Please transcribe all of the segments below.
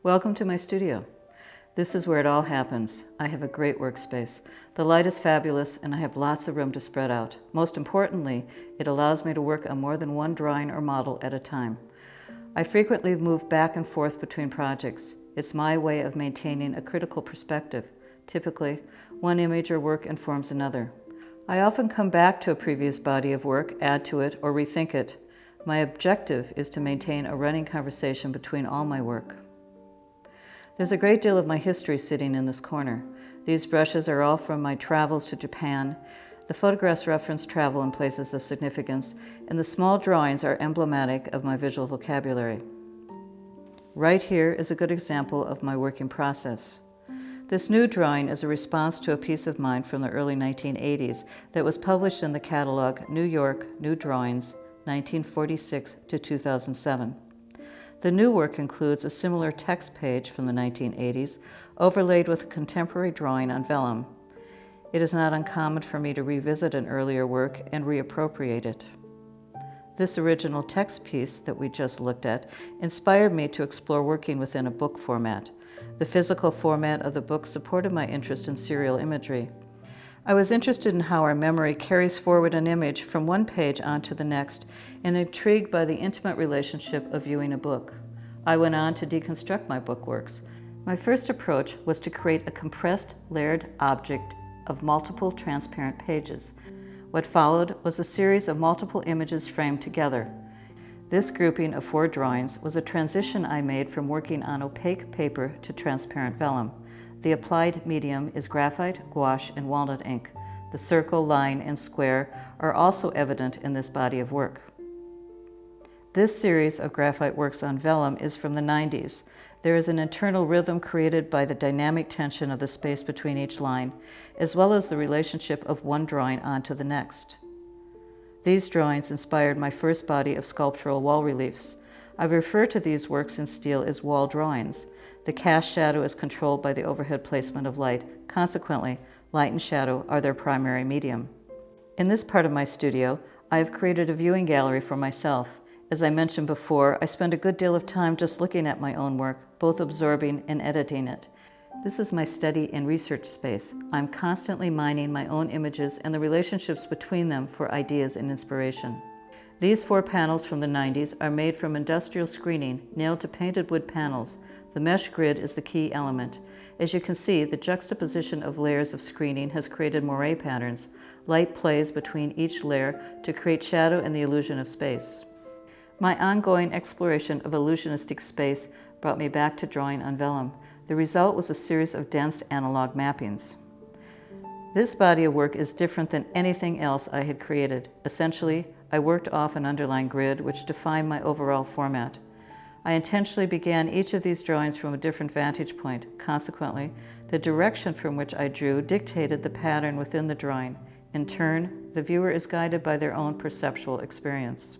Welcome to my studio. This is where it all happens. I have a great workspace. The light is fabulous and I have lots of room to spread out. Most importantly, it allows me to work on more than one drawing or model at a time. I frequently move back and forth between projects. It's my way of maintaining a critical perspective. Typically, one image or work informs another. I often come back to a previous body of work, add to it, or rethink it. My objective is to maintain a running conversation between all my work. There's a great deal of my history sitting in this corner. These brushes are all from my travels to Japan. The photographs reference travel in places of significance, and the small drawings are emblematic of my visual vocabulary. Right here is a good example of my working process. This new drawing is a response to a piece of mine from the early 1980s that was published in the catalog New York New Drawings, 1946 to 2007. The new work includes a similar text page from the 1980s, overlaid with a contemporary drawing on vellum. It is not uncommon for me to revisit an earlier work and reappropriate it. This original text piece that we just looked at inspired me to explore working within a book format. The physical format of the book supported my interest in serial imagery. I was interested in how our memory carries forward an image from one page onto the next and intrigued by the intimate relationship of viewing a book. I went on to deconstruct my book works. My first approach was to create a compressed, layered object of multiple transparent pages. What followed was a series of multiple images framed together. This grouping of 4 drawings was a transition I made from working on opaque paper to transparent vellum. The applied medium is graphite, gouache, and walnut ink. The circle, line, and square are also evident in this body of work. This series of graphite works on vellum is from the 90s. There is an internal rhythm created by the dynamic tension of the space between each line, as well as the relationship of one drawing onto the next. These drawings inspired my first body of sculptural wall reliefs. I refer to these works in steel as wall drawings. The cast shadow is controlled by the overhead placement of light. Consequently, light and shadow are their primary medium. In this part of my studio, I have created a viewing gallery for myself. As I mentioned before, I spend a good deal of time just looking at my own work, both absorbing and editing it. This is my study and research space. I'm constantly mining my own images and the relationships between them for ideas and inspiration. These 4 panels from the 90s are made from industrial screening nailed to painted wood panels. The mesh grid is the key element. As you can see, the juxtaposition of layers of screening has created moire patterns. Light plays between each layer to create shadow and the illusion of space. My ongoing exploration of illusionistic space brought me back to drawing on vellum. The result was a series of dense analog mappings. This body of work is different than anything else I had created. Essentially, I worked off an underlying grid which defined my overall format. I intentionally began each of these drawings from a different vantage point. Consequently, the direction from which I drew dictated the pattern within the drawing. In turn, the viewer is guided by their own perceptual experience.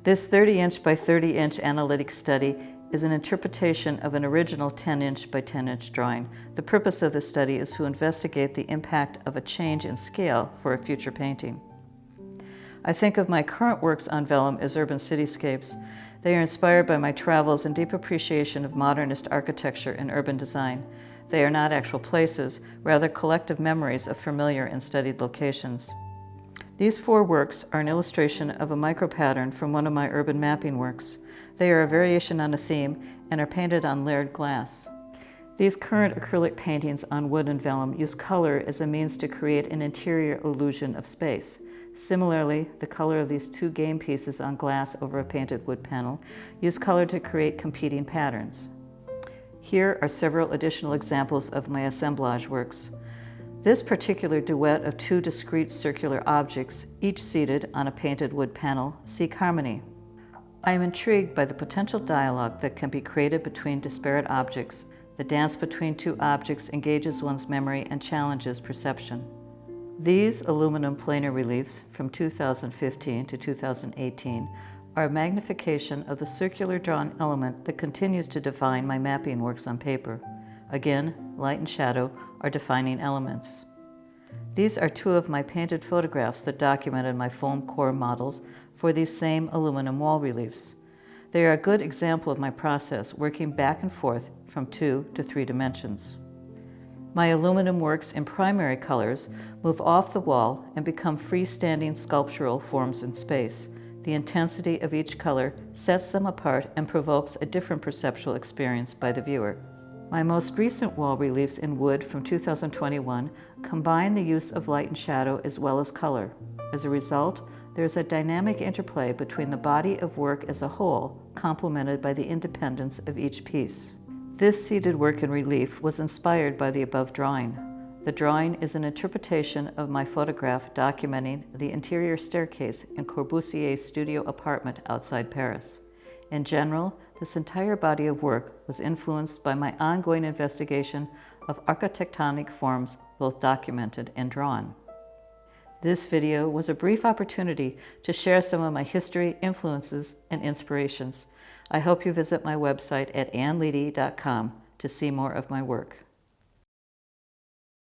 This 30-inch by 30-inch analytic study is an interpretation of an original 10-inch by 10-inch drawing. The purpose of this study is to investigate the impact of a change in scale for a future painting. I think of my current works on vellum as urban cityscapes. They are inspired by my travels and deep appreciation of modernist architecture and urban design. They are not actual places, rather collective memories of familiar and studied locations. These 4 works are an illustration of a micropattern from one of my urban mapping works. They are a variation on a theme and are painted on layered glass. These current acrylic paintings on wood and vellum use color as a means to create an interior illusion of space. Similarly, the color of these 2 game pieces on glass over a painted wood panel use color to create competing patterns. Here are several additional examples of my assemblage works. This particular duet of 2 discrete circular objects, each seated on a painted wood panel, seek harmony. I am intrigued by the potential dialogue that can be created between disparate objects. The dance between 2 objects engages one's memory and challenges perception. These aluminum planar reliefs from 2015 to 2018 are a magnification of the circular drawn element that continues to define my mapping works on paper. Again, light and shadow are defining elements. These are 2 of my painted photographs that documented my foam core models for these same aluminum wall reliefs. They are a good example of my process, working back and forth from 2 to 3 dimensions. My aluminum works in primary colors move off the wall and become freestanding sculptural forms in space. The intensity of each color sets them apart and provokes a different perceptual experience by the viewer. My most recent wall reliefs in wood from 2021 combine the use of light and shadow as well as color. As a result, there is a dynamic interplay between the body of work as a whole, complemented by the independence of each piece. This seated work in relief was inspired by the above drawing. The drawing is an interpretation of my photograph documenting the interior staircase in Corbusier's studio apartment outside Paris. In general, this entire body of work was influenced by my ongoing investigation of architectonic forms, both documented and drawn. This video was a brief opportunity to share some of my history, influences, and inspirations. I hope you visit my website at anneledy.com to see more of my work.